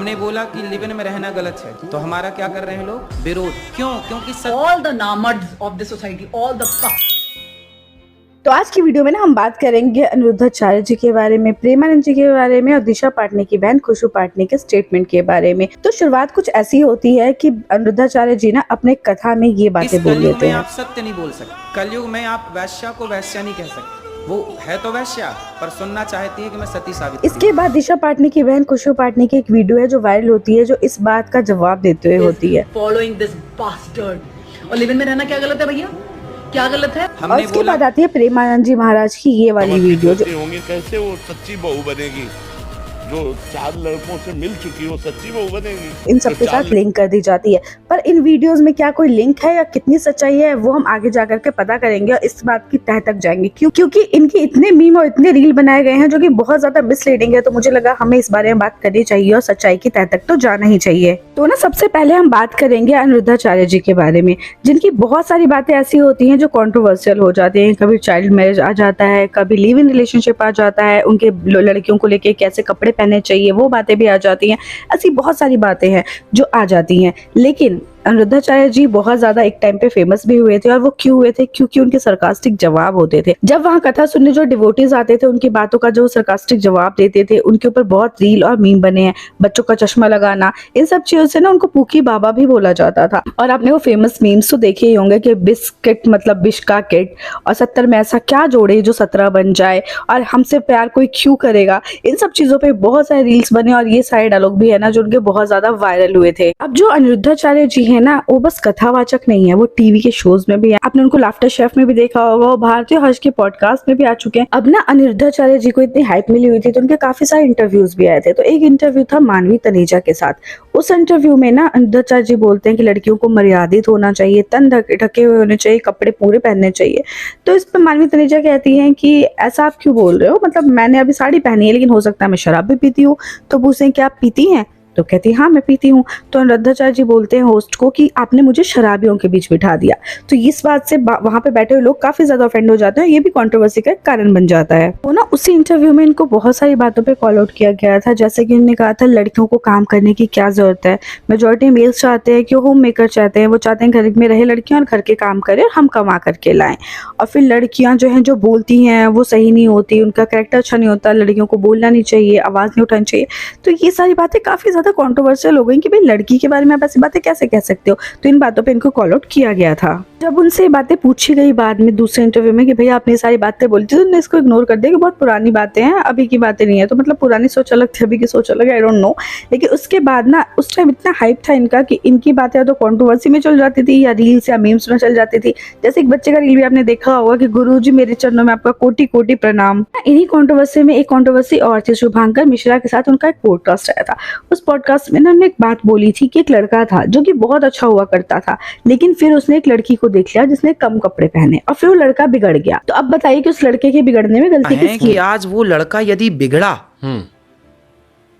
हमने बोला कि लिव इन में रहना गलत है, तो हमारा क्या कर रहे हैं लोग? विरोध। क्यों? क्योंकि all the namards of the society, all the तो आज की वीडियो में ना हम बात करेंगे अनिरुद्धाचार्य जी के बारे में, प्रेमानंद जी के बारे में और दिशा पाटनी की बहन खुशबू पाटनी के स्टेटमेंट के बारे में। तो शुरुआत कुछ ऐसी होती है कि अनिरुद्धाचार्य जी ना अपने कथा में ये बातें बोल लेते हैं। आप सत्य नहीं बोल सकते। कलयुग में आप वैश्या को वैश्या नहीं कह सकते। वो है तो वैश्या, पर सुनना चाहती है कि मैं सती साबित। इसके बाद दिशा पाटनी की बहन खुशबू पाटनी की एक वीडियो है जो वायरल होती है, जो इस बात का जवाब देते हुए होती है। following this bastard। और लिव इन में रहना क्या गलत है भैया? क्या गलत है? और इसके बाद आती है प्रेमानंद जी महाराज की ये वाली वीडियो जो होंगे कैसे वो सच्ची बहू बनेगी, जो 4 लड़कों से मिल चुकी वो सच्ची बहू बनेगी। इन सब के साथ लिंक कर दी जाती है, पर इन वीडियोस में क्या कोई लिंक है या कितनी सच्चाई है वो हम आगे जाकर के पता करेंगे और इस बात की तह तक जाएंगे। क्योंकि इनके इतने मीम और इतने रील बनाए गए हैं जो कि बहुत ज्यादा मिसलीडिंग है, तो मुझे लगा हमें इस बारे में बात करनी चाहिए और सच्चाई की तह तक तो जाना ही चाहिए। तो ना सबसे पहले हम बात करेंगे अनिरुद्धाचार्य जी के बारे में, जिनकी बहुत सारी बातें ऐसी होती हैं जो कंट्रोवर्शियल हो जाती हैं। कभी चाइल्ड मैरिज आ जाता है, कभी लिव इन रिलेशनशिप आ जाता है, उनके लड़कियों को लेके कैसे कपड़े पहनने चाहिए वो बातें भी आ जाती हैं। ऐसी बहुत सारी बातें हैं जो आ जाती हैं, लेकिन अनिरुद्धाचार्य जी बहुत ज्यादा एक टाइम पे फेमस भी हुए थे। और वो क्यों हुए थे? क्योंकि उनके सरकास्टिक जवाब होते थे। जब वहाँ कथा सुनने जो डिवोटीज आते थे, उनकी बातों का जो सरकास्टिक जवाब देते थे, उनके ऊपर बहुत रील और मीम बने हैं। बच्चों का चश्मा लगाना, इन सब चीजों से ना उनको पूकी बाबा भी बोला जाता था। और आपने वो फेमस मीम्स तो देखे ही होंगे कि बिस्किट मतलब विश का किट, और 70 में ऐसा क्या जोड़े जो 17 बन जाए, और हमसे प्यार कोई क्यों करेगा। इन सब चीजों पे बहुत सारे रील्स बने और ये सारे डायलॉग भी है ना जो उनके बहुत ज्यादा वायरल हुए थे। अब जो अनिरुद्धाचार्य जी है ना, वो बस कथावाचक नहीं है, वो टीवी के शोज में भी है। आपने उनको लाफ्टर शेफ में भी देखा होगा, वो भारतीय हर्ष के पॉडकास्ट में भी आ चुके हैं। अब ना अनिरुद्धाचार्य जी को इतनी हाइप मिली हुई थी तो उनके काफी सारे इंटरव्यूज भी आए थे। तो एक इंटरव्यू था मानवी तनेजा के साथ। उस इंटरव्यू में ना अनिरुद्धाचार्य जी बोलते हैं कि लड़कियों को मर्यादित होना चाहिए, तन ढके हुए होने चाहिए, कपड़े पूरे पहनने चाहिए। तो इस पर मानवी तनेजा कहती है कि ऐसा आप क्यों बोल रहे हो, मतलब मैंने अभी साड़ी पहनी है लेकिन हो सकता है मैं शराब भी पीती हूँ। तो पूछते हैं क्या आप पीती हैं? तो कहती हाँ मैं पीती हूँ। तो अनिरुद्धाचार्य जी बोलते हैं होस्ट को कि आपने मुझे शराबियों के बीच बिठा दिया। तो इस बात से वहां पे बैठे हुए लोग काफी ज्यादा ऑफेंड हो जाते हैं, ये भी कंट्रोवर्सी का कारण बन जाता है। तो ना उसी इंटरव्यू में इनको बहुत सारी बातों पे कॉल आउट किया गया था, जैसे कि इन्होंने कहा था लड़कियों को काम करने की क्या जरूरत है। मेजोरिटी मेल्स चाहते हैं कि होम मेकर चाहते हैं, वो चाहते हैं घर में रहे लड़कियां और घर के काम करें और हम कमा करके लाएं। और फिर लड़कियां जो है जो बोलती हैं वो सही नहीं होती, उनका कैरेक्टर अच्छा नहीं होता, लड़कियों को बोलना नहीं चाहिए, आवाज नहीं उठानी चाहिए। तो ये सारी बातें काफी ज्यादा कंट्रोवर्शियल हो गई कि भाई लड़की के बारे में आप ऐसी बातें कैसे कह सकते हो। तो इन बातों पे इनको कॉल आउट किया गया था। जब उनसे बातें पूछी गई बाद में दूसरे इंटरव्यू में कि भैया आपने सारी बातें बोली थी, तो उन्होंने इसको इग्नोर कर दिया कि बहुत पुरानी बातें हैं, अभी की बातें नहीं है। तो मतलब पुरानी सोच अलग थी, अभी की सोच अलग है, आई डोंट नो। लेकिन उसके बाद ना उस टाइम इतना हाइप था इनका कि इनकी बातें या तो कंट्रोवर्सी में चल जाती थी या रील्स या मीम्स में चल जाती थी। जैसे एक बच्चे का रील भी आपने देखा होगा कि गुरुजी मेरे चरणों में आपका कोटि कोटि प्रणाम। इन्हीं कंट्रोवर्सी में एक कंट्रोवर्सी और थी, शुभांकर मिश्रा के साथ उनका एक पॉडकास्ट आया था। उस पॉडकास्ट में उन्होंने एक बात बोली थी कि एक लड़का था जो कि बहुत अच्छा हुआ करता था, लेकिन फिर उसने एक लड़की को देख लिया जिसने कम कपड़े पहने और फिर वो लड़का बिगड़ गया। तो अब बताइए कि उस लड़के के बिगड़ने में गलती किसकी है? आज वो लड़का यदि बिगड़ा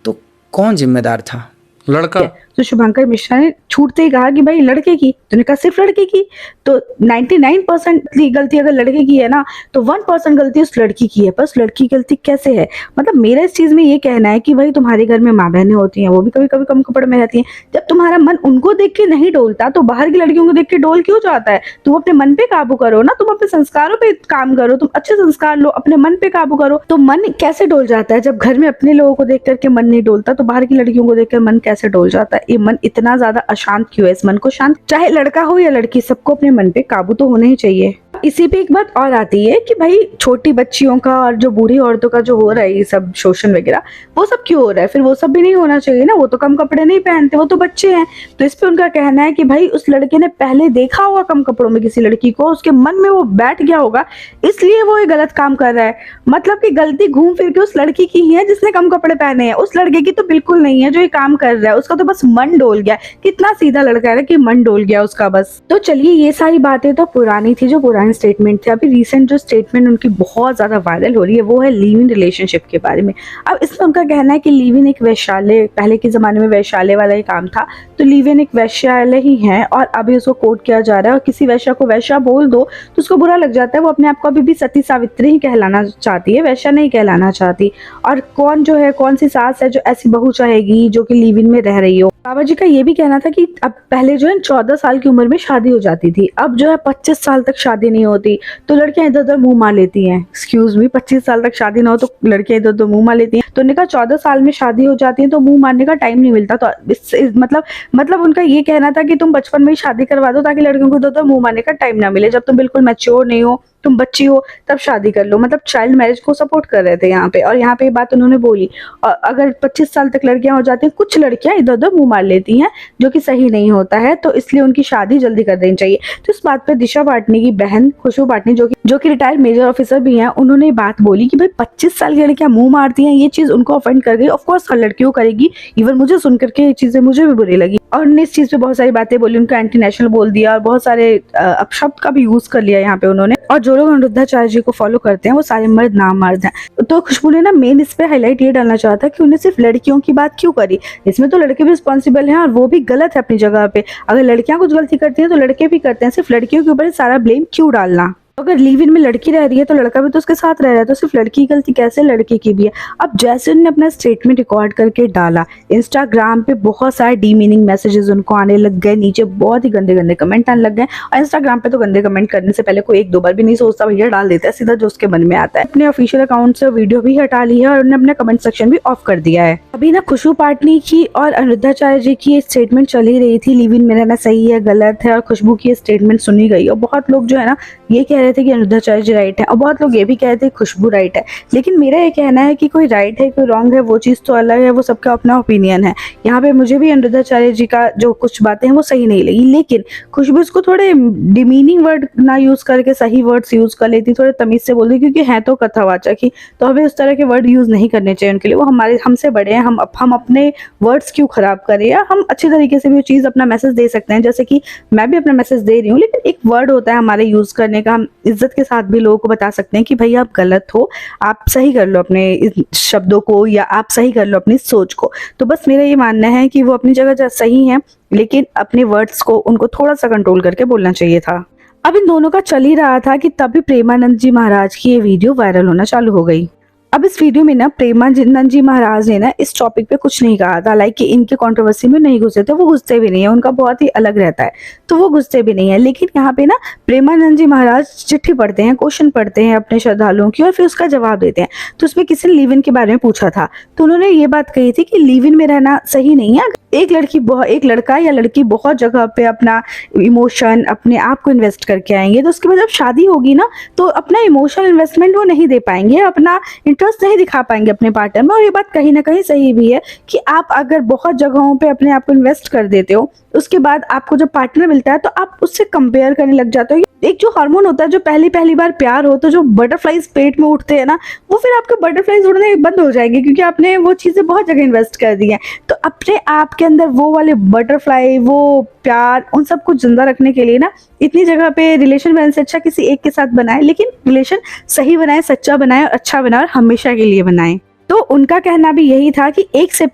तो कौन जिम्मेदार था? लड़का। तो शुभांकर मिश्रा ने छूटते ही कहा कि भाई लड़के की, तो कहा सिर्फ लड़के की। तो 99% गलती अगर लड़के की है ना, तो 1% गलती उस लड़की की है। पर उस लड़की की गलती कैसे है? मतलब मेरा इस चीज में ये कहना है कि भाई तुम्हारे घर में माँ बहनें होती हैं, वो भी कभी कभी कम कपड़े में रहती हैं। जब तुम्हारा मन उनको देख के नहीं डोलता तो बाहर की लड़कियों को देख के डोल क्यों जाता है? तुम अपने मन पे काबू करो ना, तुम अपने संस्कारों पे काम करो, तुम अच्छे संस्कार लो, अपने मन पे काबू करो। तो मन कैसे डोल जाता है? जब घर में अपने लोगों को देख करके मन नहीं डोलता तो बाहर की लड़कियों को देखकर मन कैसे डोल जाता है? ये मन इतना ज्यादा अशांत क्यों है? इस मन को शांत, चाहे लड़का हो या लड़की, सबको अपने मन पे काबू तो होना ही चाहिए। इसी पे एक बात और आती है कि भाई छोटी बच्चियों का और जो बूढ़ी औरतों का जो हो रहा है ये सब शोषण वगैरह, वो सब क्यों हो रहा है? फिर वो सब भी नहीं होना चाहिए ना, वो तो कम कपड़े नहीं पहनते, वो तो बच्चे हैं। तो इस पे उनका कहना है कि भाई उस लड़के ने पहले देखा होगा कम कपड़ों में किसी लड़की को, उसके मन में वो बैठ गया होगा, इसलिए वो ये गलत काम कर रहा है। मतलब कि गलती घूम फिर के उस लड़की की ही है जिसने कम कपड़े पहने हैं, उस लड़के की तो बिल्कुल नहीं है जो ये काम कर रहा है। उसका तो बस मन डोल गया। कितना सीधा लड़का है ना कि मन डोल गया उसका बस। तो चलिए ये सारी बातें तो पुरानी थी, जो पुरानी पुराने स्टेटमेंट थे। अभी रिसेंट जो स्टेटमेंट उनकी बहुत ज़्यादा वायरल हो रही है वो है लिव इन रिलेशनशिप के बारे में। अब इसमें उनका कहना है कि लिव इन एक वैश्यालय, पहले के ज़माने में वैश्यालय वाला ही काम था, तो लिव इन एक वैश्यालय ही है और अभी उसको कोट किया जा रहा है। और किसी वैश्या को वैश्या बोल दो तो उसको बुरा लग जाता है, वो अपने आप को अभी भी सती सावित्री ही कहलाना चाहती है, वैश्या नहीं कहलाना चाहती। और कौन जो है, कौन सी सास है जो ऐसी बहू चाहेगी जो कि लिव इन में रह रही हो। बाबा जी का ये भी कहना था कि अब पहले जो है 14 साल की उम्र में शादी हो जाती थी, अब जो है 25 साल तक शादी नहीं होती, तो लड़कियां इधर उधर मुंह मार लेती हैं। एक्सक्यूज मी, 25 साल तक शादी ना हो तो लड़कियां इधर उधर मुंह मार लेती हैं। तो उन्होंने कहा 14 साल में शादी हो जाती है तो मुंह मारने का टाइम नहीं मिलता। तो मतलब उनका ये कहना था कि तुम बचपन में ही शादी करवा दो ताकि लड़कियों को इधर उधर मुंह मारने का टाइम ना मिले। जब तुम बिल्कुल मैच्योर नहीं हो, तुम बच्ची हो, तब शादी कर लो। मतलब चाइल्ड मैरिज को सपोर्ट कर रहे थे यहाँ पे। और यहाँ पे ये बात उन्होंने बोली। और अगर 25 साल तक लड़कियां हो जाती हैं, कुछ लड़कियां इधर उधर मुंह मार लेती हैं जो कि सही नहीं होता है, तो इसलिए उनकी शादी जल्दी कर देनी चाहिए। तो इस बात पे दिशा पाटनी की बहन खुशबू पाटनी जो कि रिटायर्ड मेजर ऑफिसर भी हैं, उन्होंने बात बोली कि भाई 25 साल की लड़कियां मुंह मारती हैं, ये चीज उनको ऑफेंड कर गई। ऑफकोर्स हर लड़कियों करेगी, इवन मुझे सुनकर के ये चीजें मुझे भी बुरी लगी। और उन्होंने इस चीज पे बहुत सारी बातें बोली, उनका एंटी नेशनल बोल दिया और बहुत सारे अपशब्द का भी यूज कर लिया यहाँ पे उन्होंने। और जो लोग अनिरुद्धाचार्य जी को फॉलो करते हैं वो सारे मर्द नामर्द हैं। तो खुशबू ने ना मेन इस पे हाईलाइट ये डालना चाहा था कि उन्हें सिर्फ लड़कियों की बात क्यों करी, इसमें तो लड़के भी रिस्पॉन्सिबल हैं और वो भी गलत है अपनी जगह पे। अगर लड़कियां कुछ गलती करती हैं तो लड़के भी करते हैं, सिर्फ लड़कियों के ऊपर सारा ब्लेम क्यों डालना। अगर लिव इन में लड़की रह रही है तो लड़का भी तो उसके साथ रह रहा है, तो सिर्फ लड़की की गलती कैसे, लड़के की भी है। अब जैसे उन्होंने अपना स्टेटमेंट रिकॉर्ड करके डाला, इंस्टाग्राम पे बहुत सारे डीमीनिंग मैसेजेस उनको आने लग गए, नीचे बहुत ही गंदे गंदे कमेंट आने लग गए। और इंस्टाग्राम पे तो गंदे कमेंट करने से पहले कोई एक दो बार भी नहीं सोचता, भैया डाल देता है सीधा जो उसके मन में आता है। अपने ऑफिशियल अकाउंट से वीडियो भी हटा ली है और उन्होंने अपना कमेंट सेक्शन भी ऑफ कर दिया है। अभी ना खुशबू पाटनी की और अनिरुद्धाचार्य जी की स्टेटमेंट चल ही रही थी, लिव इन में रहना सही है गलत है, और खुशबू की स्टेटमेंट सुनी गई। और बहुत लोग जो है ना ये कह रहे थे कि अनिरुद्धाचार्य जी राइट है और बहुत लोग ये भी कह रहे थे खुशबू राइट है। लेकिन मेरा ये कहना है कि कोई राइट है कोई रॉन्ग है वो चीज़ तो अलग है, वो सबका अपना ओपिनियन है। यहाँ पे मुझे भी अनिरुद्धाचार्य जी का जो कुछ बातें हैं वो सही नहीं लगी, लेकिन खुशबू इसको थोड़े डिमीनिंग वर्ड ना यूज करके सही वर्ड्स यूज कर लेती, थोड़े तमीज से बोलती, क्योंकि है तो कथावाचक ही, तो हमें उस तरह के वर्ड यूज नहीं करने चाहिए उनके लिए। वो हमसे बड़े हैं, हम अपने वर्ड्स क्यों खराब करें, या हम अच्छे तरीके से भी वो चीज़ अपना मैसेज दे सकते हैं। जैसे कि मैं भी अपना मैसेज दे रही हूँ, लेकिन एक वर्ड होता है हमारे यूज करने का, हम इज्जत के साथ भी लोगों को बता सकते हैं कि भाई आप गलत हो, आप सही कर लो अपने शब्दों को, या आप सही कर लो अपनी सोच को। तो बस मेरा ये मानना है कि वो अपनी जगह सही है, लेकिन अपने वर्ड्स को उनको थोड़ा सा कंट्रोल करके बोलना चाहिए था। अब इन दोनों का चल ही रहा था कि तभी प्रेमानंद जी महाराज की ये वीडियो वायरल होना चालू हो गई। अब इस वीडियो में ना प्रेमानंद जी महाराज ने ना इस टॉपिक पे कुछ नहीं कहा था, लाइक कि इनके कंट्रोवर्सी में नहीं घुसे थे, वो घुसते भी नहीं है, उनका बहुत ही अलग रहता है तो वो घुसते भी नहीं है। लेकिन यहाँ पे ना प्रेमानंद जी महाराज चिट्ठी पढ़ते हैं, क्वेश्चन पढ़ते हैं अपने श्रद्धालुओं की और फिर उसका जवाब देते हैं। तो उसमें किसी ने लिव इन के बारे में पूछा था, तो उन्होंने ये बात कही थी कि लिव इन में रहना सही नहीं है। एक लड़का या लड़की बहुत जगह पे अपना इमोशन अपने आप को इन्वेस्ट करके आएंगे, तो उसके बाद जब शादी होगी ना तो अपना इमोशनल इन्वेस्टमेंट वो नहीं दे पाएंगे, अपना इंटरेस्ट नहीं दिखा पाएंगे अपने पार्टनर में। और ये बात कहीं ना कहीं सही भी है कि आप अगर बहुत जगहों पे अपने आप को इन्वेस्ट कर देते हो, उसके बाद आपको जब पार्टनर मिलता है तो आप उससे कंपेयर करने लग जाते हो। एक जो हार्मोन होता है जो पहली बार प्यार हो तो जो बटरफ्लाइज पेट में उठते हैं ना, वो फिर आपके बटरफ्लाइज उड़ने बंद हो जाएंगे, क्योंकि आपने वो चीजें बहुत जगह इन्वेस्ट कर दी हैं। तो अपने आप के अंदर वो वाले बटरफ्लाई, वो प्यार, उन सब कुछ जिंदा रखने के लिए ना इतनी जगह पे रिलेशन बनाने से अच्छा किसी एक के साथ बनाए, लेकिन रिलेशन सही बनाए, सच्चा बनाए और अच्छा बनाए और हमेशा के लिए बनाए। तो उनका कहना भी यही था कि एक से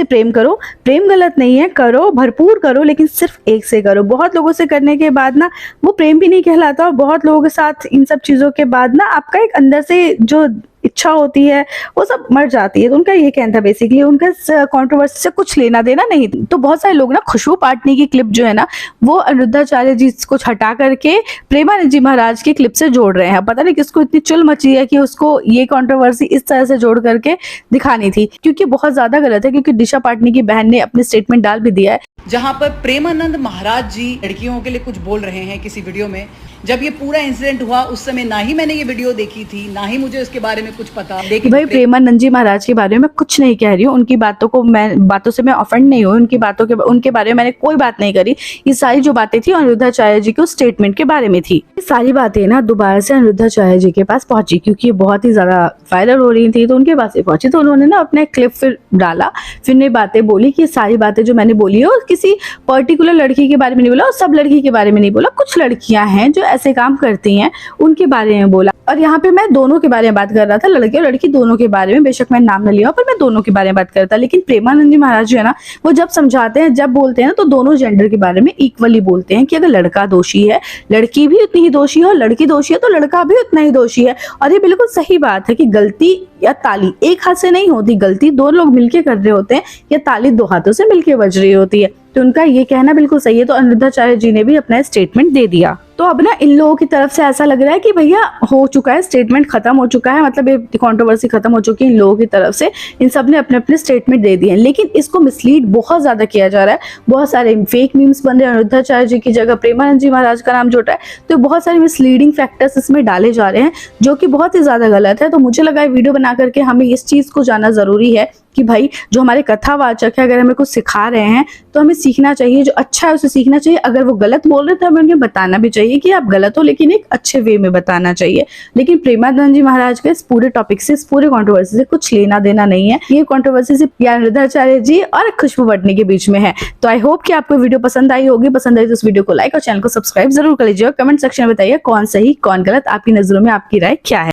प्रेम करो, प्रेम गलत नहीं है, करो, भरपूर करो, लेकिन सिर्फ एक से करो। बहुत लोगों से करने के बाद ना वो प्रेम भी नहीं कहलाता, और बहुत लोगों के साथ इन सब चीजों के बाद ना आपका एक अंदर से जो इच्छा होती है वो सब मर जाती है। तो उनका ये कहना था बेसिकली, उनका कंट्रोवर्सी से कुछ लेना देना नहीं। तो बहुत सारे लोग ना खुशबू पाटनी की क्लिप जो है ना वो अनिरुद्धाचार्य जी को हटा करके प्रेमानंद जी महाराज की क्लिप से जोड़ रहे हैं। पता नहीं किसको इतनी चुल मची है कि उसको ये कंट्रोवर्सी इस तरह से जोड़ करके दिखानी थी, क्योंकि बहुत ज्यादा गलत है। क्योंकि दिशा पाटनी की बहन ने अपने स्टेटमेंट डाल भी दिया है, जहां पर प्रेमानंद महाराज जी लड़कियों के लिए कुछ बोल रहे हैं किसी वीडियो में। जब ये पूरा इंसिडेंट हुआ उस समय ना ही मैंने ये वीडियो देखी थी, ना ही मुझे उसके बारे में कुछ पता। लेकिन भाई प्रेमानंद जी महाराज के बारे में कुछ नहीं कह रही हूँ, उनकी बातों से मैं ऑफेंड नहीं हुई, उनके बारे में मैंने कोई बात नहीं करी। ये सारी जो बातें थी अनिरुद्धाचार्य जी के स्टेटमेंट के बारे में थी। ये सारी बातें ना दोबारा से अनिरुद्धाचार्य जी के पास पहुंची, क्योंकि ये बहुत ही ज्यादा वायरल हो रही थी, तो उनके पास ही पहुंची। तो उन्होंने ना अपना क्लिप फिर डाला, फिर ने बातें बोली कि सारी बातें जो मैंने बोली है किसी पर्टिकुलर लड़की के बारे में नहीं बोला और सब लड़की के बारे में नहीं बोला। कुछ लड़कियां हैं जो ऐसे काम करती हैं उनके बारे में बोला। और यहाँ पे मैं दोनों के बारे में बात कर रहा था, लड़के और लड़की दोनों के बारे में, बेशक मैं नाम न लिया पर मैं दोनों के बारे में बात कर रहा था। लेकिन प्रेमानंद जी महाराज जो है ना, वो जब समझाते हैं, जब बोलते हैं ना, तो दोनों जेंडर के बारे में इक्वली बोलते हैं कि अगर लड़का दोषी है, लड़की भी उतनी ही दोषी है, और लड़की दोषी है तो लड़का भी उतना ही दोषी है। और ये बिल्कुल सही बात है कि गलती या ताली एक हाथ से नहीं होती, गलती दो लोग मिलके कर रहे होते हैं, या ताली दो हाथों से मिलके बज रही होती है। तो उनका ये कहना बिल्कुल सही है। तो अनिरुद्धाचार्य जी ने भी अपना स्टेटमेंट दे दिया। तो अब ना इन लोगों की तरफ से ऐसा लग रहा है कि भैया हो चुका है, स्टेटमेंट खत्म हो चुका है, मतलब ये कंट्रोवर्सी खत्म हो चुकी है इन लोगों की तरफ से, इन सब ने अपने अपने स्टेटमेंट दे दिए हैं। लेकिन इसको मिसलीड बहुत ज्यादा किया जा रहा है, बहुत सारे फेक मीम्स बन रहे हैं, अनिरुद्धाचार्य जी की जगह प्रेमानंद जी महाराज का नाम जुटा है, तो बहुत सारे मिसलीडिंग फैक्टर्स इसमें डाले जा रहे हैं जो कि बहुत ही ज्यादा गलत है। तो मुझे लगा वीडियो बना करके हमें इस चीज को जानना जरूरी है कि भाई जो हमारे कथावाचक है, अगर हमें कुछ सिखा रहे हैं तो हमें सीखना चाहिए, जो अच्छा है उसे सीखना चाहिए। अगर वो गलत बोल रहे हैं तो हमें उन्हें बताना भी चाहिए कि आप गलत हो, लेकिन एक अच्छे वे में बताना चाहिए। लेकिन प्रेमानंद जी महाराज के इस पूरे टॉपिक से, इस पूरे कंट्रोवर्सी से कुछ लेना देना नहीं है। ये कंट्रोवर्सी सिर्फ अनिरुद्धाचार्य जी और खुशबू बटनी के बीच में है। तो आई होप कि आपको वीडियो पसंद आई होगी। पसंद आई तो इस वीडियो को लाइक और चैनल को सब्सक्राइब जरूर कर लीजिएगा। कमेंट सेक्शन में बताइए कौन सही कौन गलत, आपकी नजरों में आपकी राय क्या है।